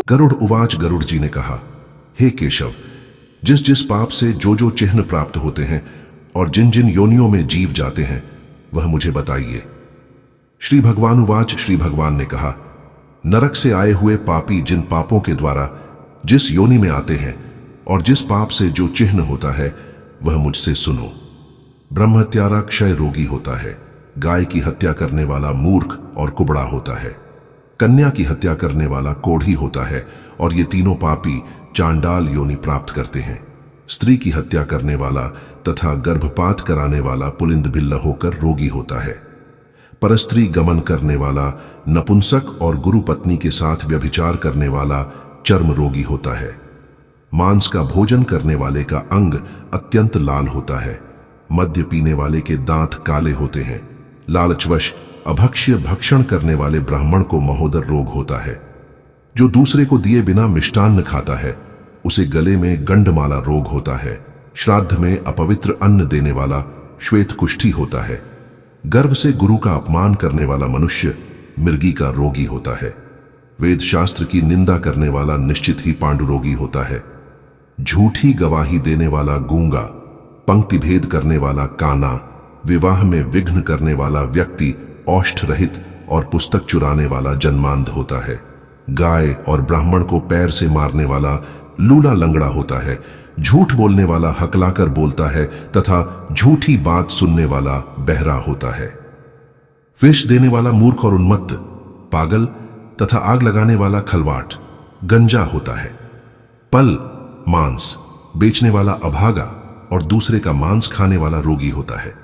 गरुड़ उवाच, गरुड़ जी ने कहा, हे केशव, जिस जिस पाप से जो जो चिन्ह प्राप्त होते हैं और जिन जिन योनियों में जीव जाते हैं वह मुझे बताइए। श्री भगवान उवाच, श्री भगवान ने कहा, नरक से आए हुए पापी जिन पापों के द्वारा जिस योनि में आते हैं और जिस पाप से जो चिन्ह होता है वह मुझसे सुनो। ब्रह्मत्यारा क्षय रोगी होता है, गाय की हत्या करने वाला मूर्ख और कुबड़ा होता है, कन्या की हत्या करने वाला कोढ़ी होता है और ये तीनों पापी चांडाल योनि प्राप्त करते हैं। स्त्री की हत्या करने वाला तथा गर्भपात कराने वाला पुलिंद भिल्ल होकर रोगी होता है। परस्त्री गमन करने वाला नपुंसक और गुरु पत्नी के साथ व्यभिचार करने वाला चर्म रोगी होता है। मांस का भोजन करने वाले का अंग अत्यंत लाल होता है। मद्य पीने वाले के दांत काले होते हैं। लालचवश अभक्ष्य भक्षण करने वाले ब्राह्मण को महोदर रोग होता है। जो दूसरे को दिए बिना मिष्टान्न खाता है उसे गले में गंडमाला रोग होता है। श्राद्ध में अपवित्र अन्न देने वाला श्वेत कुष्ठी होता है। गर्व से गुरु का अपमान करने वाला मनुष्य मृगी का रोगी होता है। वेद शास्त्र की निंदा करने वाला निश्चित ही पांडुरोगी होता है। झूठी गवाही देने वाला गूंगा, पंक्ति भेद करने वाला काना, विवाह में विघ्न करने वाला व्यक्ति औष्ठ रहित और पुस्तक चुराने वाला जन्मांध होता है। गाय और ब्राह्मण को पैर से मारने वाला लूला लंगड़ा होता है। झूठ बोलने वाला हकलाकर बोलता है तथा झूठी बात सुनने वाला बहरा होता है। विष देने वाला मूर्ख और उन्मत्त, पागल तथा आग लगाने वाला खलवाट, गंजा होता है। पल मांस बेचने वाला अभागा और दूसरे का मांस खाने वाला रोगी होता है।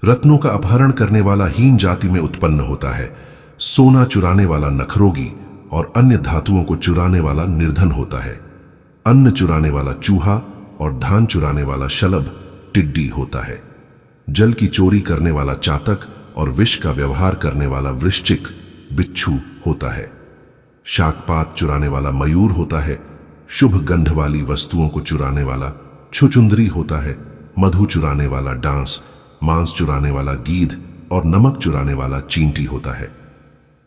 रत्नों का अपहरण करने वाला हीन जाति में उत्पन्न होता है। सोना चुराने वाला नखरोगी और अन्य धातुओं को चुराने वाला निर्धन होता है। अन्न चुराने वाला चूहा और धान चुराने वाला शलभ टिड्डी होता है। जल की चोरी करने वाला चातक और विष का व्यवहार करने वाला वृश्चिक बिच्छू होता है। शाकपात चुराने वाला मयूर होता है। शुभ गंध वाली वस्तुओं को चुराने वाला छुचुंदरी होता है। मधु चुराने वाला डांस, मांस चुराने वाला गीध और नमक चुराने वाला चींटी होता है।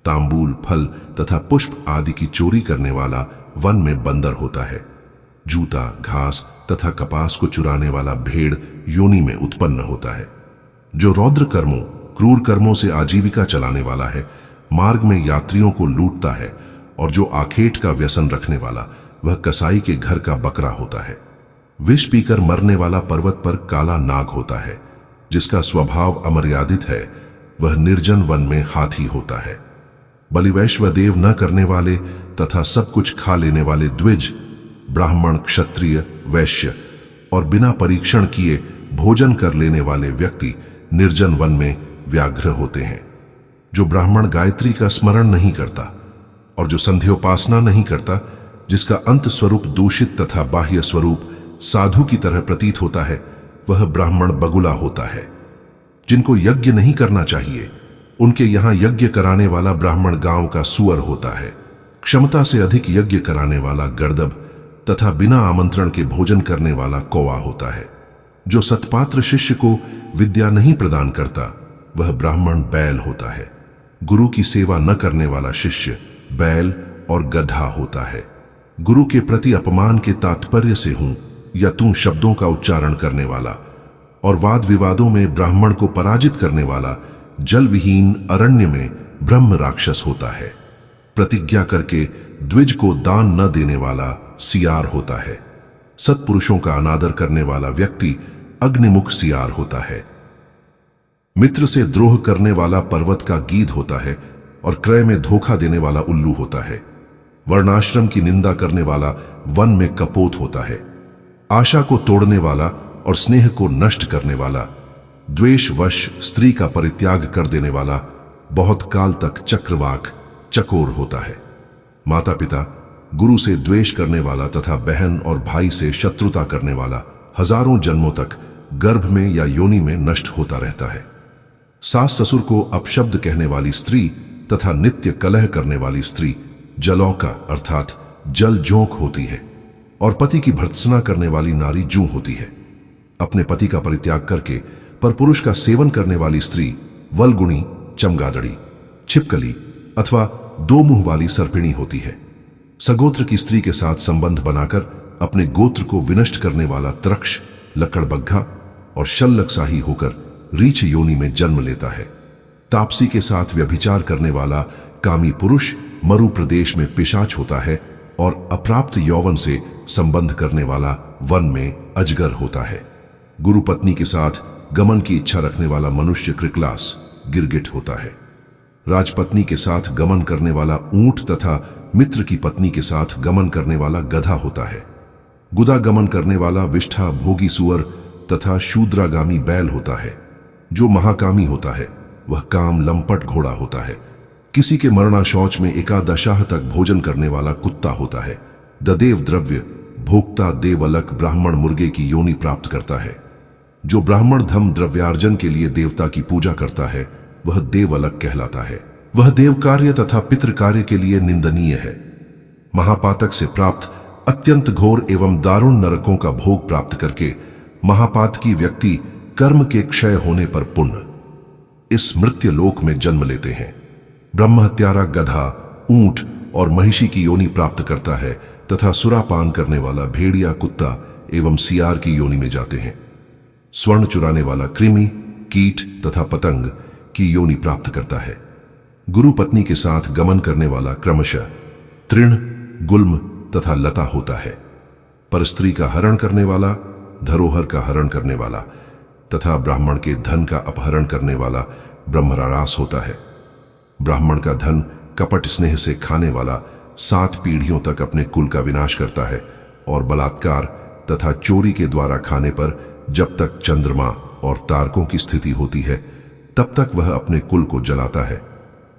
तांबूल, फल तथा पुष्प आदि की चोरी करने वाला वन में बंदर होता है। जूता, घास तथा कपास को चुराने वाला भेड़ योनि में उत्पन्न होता है। जो रौद्र कर्मों, क्रूर कर्मों से आजीविका चलाने वाला है, मार्ग में यात्रियों को लूटता है और जो आखेट का व्यसन रखने वाला वह कसाई के घर का बकरा होता है। विष पीकर मरने वाला पर्वत पर काला नाग होता है। जिसका स्वभाव अमर्यादित है वह निर्जन वन में हाथी होता है। बलिवैश्वदेव न करने वाले तथा सब कुछ खा लेने वाले द्विज, ब्राह्मण, क्षत्रिय, वैश्य और बिना परीक्षण किए भोजन कर लेने वाले व्यक्ति निर्जन वन में व्याघ्र होते हैं। जो ब्राह्मण गायत्री का स्मरण नहीं करता और जो संध्योपासना नहीं करता, जिसका अंत स्वरूप दूषित तथा बाह्य स्वरूप साधु की तरह प्रतीत होता है, वह ब्राह्मण बगुला होता है। जिनको यज्ञ नहीं करना चाहिए उनके यहां यज्ञ कराने वाला ब्राह्मण गांव का सुअर होता है। क्षमता से अधिक यज्ञ कराने वाला गर्दभ तथा बिना आमंत्रण के भोजन करने वाला कौवा होता है। जो सत्पात्र शिष्य को विद्या नहीं प्रदान करता वह ब्राह्मण बैल होता है। गुरु की सेवा न करने वाला शिष्य बैल और गधा होता है। गुरु के प्रति अपमान के तात्पर्य से हूं या तू शब्दों का उच्चारण करने वाला और वाद विवादों में ब्राह्मण को पराजित करने वाला जल विहीन अरण्य में ब्रह्म राक्षस होता है। प्रतिज्ञा करके द्विज को दान न देने वाला सियार होता है। सत्पुरुषों का अनादर करने वाला व्यक्ति अग्निमुख सियार होता है। मित्र से द्रोह करने वाला पर्वत का गीध होता है और क्रय में धोखा देने वाला उल्लू होता है। वर्णाश्रम की निंदा करने वाला वन में कपोत होता है। आशा को तोड़ने वाला और स्नेह को नष्ट करने वाला, द्वेषवश स्त्री का परित्याग कर देने वाला बहुत काल तक चक्रवाक चकोर होता है। माता पिता, गुरु से द्वेष करने वाला तथा बहन और भाई से शत्रुता करने वाला हजारों जन्मों तक गर्भ में या योनि में नष्ट होता रहता है। सास ससुर को अपशब्द कहने वाली स्त्री तथा नित्य कलह करने वाली स्त्री जलौका अर्थात जल जोंक होती है और पति की भर्त्सना करने वाली नारी जूं होती है। अपने पति का परित्याग करके परपुरुष का सेवन करने वाली स्त्री वलगुणी, चमगादड़ी, छिपकली अथवा दो मुंह वाली सर्पिणी होती है। सगोत्र की स्त्री के साथ संबंध बनाकर अपने गोत्र को विनष्ट करने वाला त्रक्ष, लकड़बग्घा और शल्लकशाही होकर रीछ योनि में जन्म लेता है। तापसी के साथ व्यभिचार करने वाला कामी पुरुष मरु प्रदेश में पिशाच होता है और अप्राप्त यौवन से संबंध करने वाला वन में अजगर होता है। गुरु पत्नी के साथ गमन की इच्छा रखने वाला मनुष्य क्रिकलास, गिरगिट होता है। राजपत्नी के साथ गमन करने वाला ऊंट तथा मित्र की पत्नी के साथ गमन करने वाला गधा होता है। गुदा गमन करने वाला विष्ठा, भोगी सुअर तथा शूद्रागामी बैल होता है। जो महाकामी होता है वह काम लंपट घोड़ा होता है। किसी के मरना शौच में एकादशाह तक भोजन करने वाला कुत्ता होता है। ददेव द्रव्य भोक्ता देवलक ब्राह्मण मुर्गे की योनि प्राप्त करता है। जो ब्राह्मण धम द्रव्यार्जन के लिए देवता की पूजा करता है वह देवलक कहलाता है। वह देव कार्य तथा पितृ कार्य के लिए निंदनीय है। महापातक से प्राप्त अत्यंत घोर एवं दारुण नरकों का भोग प्राप्त करके महापातकी व्यक्ति कर्म के क्षय होने पर पुण्य इस मृत्यु लोक में जन्म लेते हैं। ब्रह्म हत्यारा गधा, ऊंट और महिषी की योनि प्राप्त करता है तथा सुरापान करने वाला भेड़िया, कुत्ता एवं सियार की योनि में जाते हैं। स्वर्ण चुराने वाला कृमि, कीट तथा पतंग की योनि प्राप्त करता है। गुरु पत्नी के साथ गमन करने वाला क्रमशः तृण, गुल्म तथा लता होता है। परस्त्री का हरण करने वाला, धरोहर का हरण करने वाला तथा ब्राह्मण के धन का अपहरण करने वाला ब्रह्मरारास होता है। ब्राह्मण का धन कपट स्नेह से खाने वाला 7 पीढ़ियों तक अपने कुल का विनाश करता है और बलात्कार तथा चोरी के द्वारा खाने पर जब तक चंद्रमा और तारकों की स्थिति होती है तब तक वह अपने कुल को जलाता है।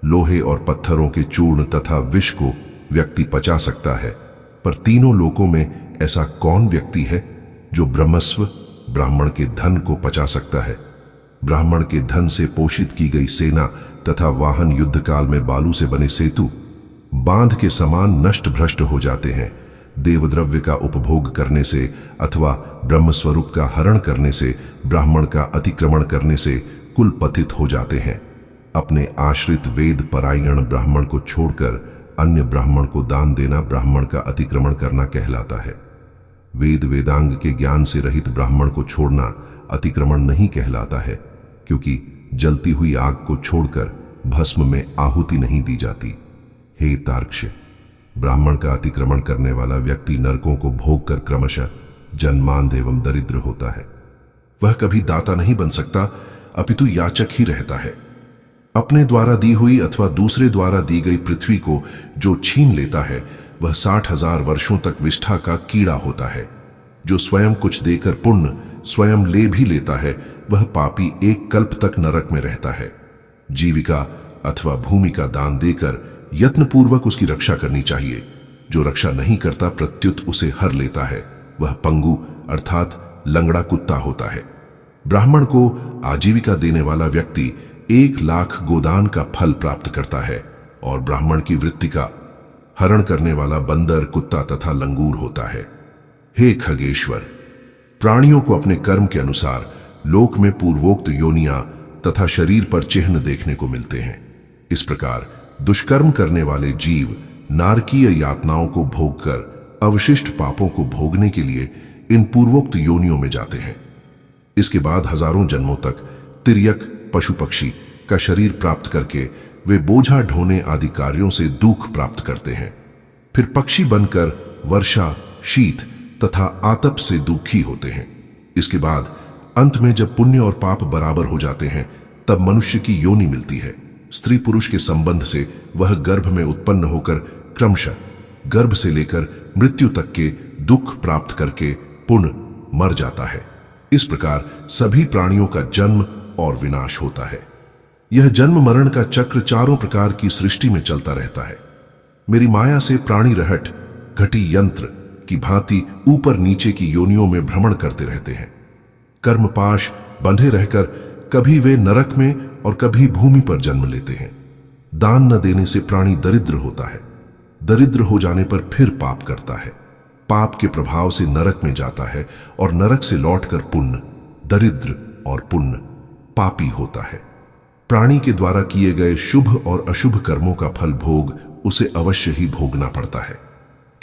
लोहे और पत्थरों के चूर्ण तथा विष को व्यक्ति पचा सकता है, पर तीनों लोकों में ऐसा कौन व्यक्ति है जो ब्रह्मस्व ब्राह्मण के धन को पचा सकता है? ब्राह्मण के धन से पोषित की गई सेना तथा वाहन युद्ध काल में बालू से बने सेतु बांध के समान नष्ट भ्रष्ट हो जाते हैं। देवद्रव्य का उपभोग करने से अथवा ब्रह्मस्वरूप का हरण करने से, ब्राह्मण का अतिक्रमण करने से कुल पतित हो जाते हैं। अपने आश्रित वेद परायण ब्राह्मण को छोड़कर अन्य ब्राह्मण को दान देना ब्राह्मण का अतिक्रमण करना कहलाता है। वेद वेदांग के ज्ञान से रहित ब्राह्मण को छोड़ना अतिक्रमण नहीं कहलाता है, क्योंकि जलती हुई आग को छोड़कर भस्म में आहुति नहीं दी जाती। हे तार्क्ष्य, ब्राह्मण का अतिक्रमण करने वाला व्यक्ति नरकों को भोग कर क्रमशः जन्मांध एवं दरिद्र होता है। वह कभी दाता नहीं बन सकता, अपितु याचक ही रहता है। अपने द्वारा दी हुई अथवा दूसरे द्वारा दी गई पृथ्वी को जो छीन लेता है वह 60,000 वर्षों तक विष्ठा का कीड़ा होता है। जो स्वयं कुछ देकर पुण्य स्वयं ले भी लेता है वह पापी 1 कल्प तक नरक में रहता है। जीविका अथवा भूमि का दान देकर यत्नपूर्वक उसकी रक्षा करनी चाहिए। जो रक्षा नहीं करता प्रत्युत उसे हर लेता है वह पंगु अर्थात लंगड़ा कुत्ता होता है। ब्राह्मण को आजीविका देने वाला व्यक्ति 1 लाख गोदान का फल प्राप्त करता है और ब्राह्मण की वृत्ति का हरण करने वाला बंदर, कुत्ता तथा लंगूर होता है। हे खगेश्वर, प्राणियों को अपने कर्म के अनुसार लोक में पूर्वोक्त योनियां तथा शरीर पर चिन्ह देखने को मिलते हैं। इस प्रकार दुष्कर्म करने वाले जीव नारकीय यातनाओं को भोगकर अवशिष्ट पापों को भोगने के लिए इन पूर्वोक्त योनियों में जाते हैं। इसके बाद हजारों जन्मों तक तिर्यक पशु पक्षी का शरीर प्राप्त करके वे बोझा ढोने आदि कार्यों से दुख प्राप्त करते हैं। फिर पक्षी बनकर वर्षा, शीत तथा आतप से दुखी होते हैं। इसके बाद अंत में जब पुण्य और पाप बराबर हो जाते हैं तब मनुष्य की योनि मिलती है। स्त्री पुरुष के संबंध से वह गर्भ में उत्पन्न होकर क्रमशः गर्भ से लेकर मृत्यु तक के दुख प्राप्त करके पुण्य मर जाता है। इस प्रकार सभी प्राणियों का जन्म और विनाश होता है। यह जन्म मरण का चक्र चारों प्रकार की सृष्टि में चलता रहता है। मेरी माया से प्राणी रहट घटी यंत्र की भांति ऊपर नीचे की योनियों में भ्रमण करते रहते हैं। कर्मपाश बंधे रहकर कभी वे नरक में और कभी भूमि पर जन्म लेते हैं। दान न देने से प्राणी दरिद्र होता है। दरिद्र हो जाने पर फिर पाप करता है। पाप के प्रभाव से नरक में जाता है और नरक से लौटकर पुण्य, दरिद्र और पुण्य, पापी होता है। प्राणी के द्वारा किए गए शुभ और अशुभ कर्मों का फल भोग उसे अवश्य ही भोगना पड़ता है।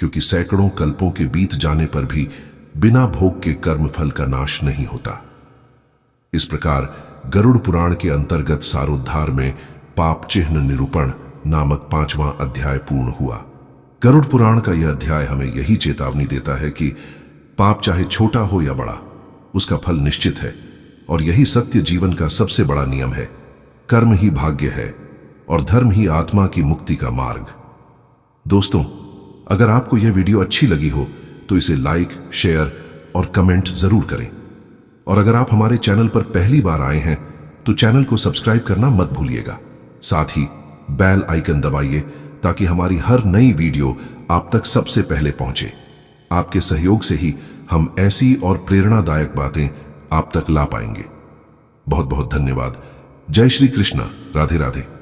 क्योंकि सैकड़ों कल्पों के बीत जाने पर भी बिना भोग के कर्म फल का नाश नहीं होता। इस प्रकार गरुड़ पुराण के अंतर्गत सारोद्धार में पाप चिन्ह निरूपण नामक 5वां अध्याय पूर्ण हुआ। गरुड़ पुराण का यह अध्याय हमें यही चेतावनी देता है कि पाप चाहे छोटा हो या बड़ा, उसका फल निश्चित है, और यही सत्य जीवन का सबसे बड़ा नियम है। कर्म ही भाग्य है और धर्म ही आत्मा की मुक्ति का मार्ग। दोस्तों, अगर आपको यह वीडियो अच्छी लगी हो तो इसे लाइक, शेयर और कमेंट जरूर करें। और अगर आप हमारे चैनल पर पहली बार आए हैं तो चैनल को सब्सक्राइब करना मत भूलिएगा। साथ ही बेल आइकन दबाइए ताकि हमारी हर नई वीडियो आप तक सबसे पहले पहुंचे। आपके सहयोग से ही हम ऐसी और प्रेरणादायक बातें आप तक ला पाएंगे। बहुत बहुत धन्यवाद। जय श्री कृष्णा। राधे राधे।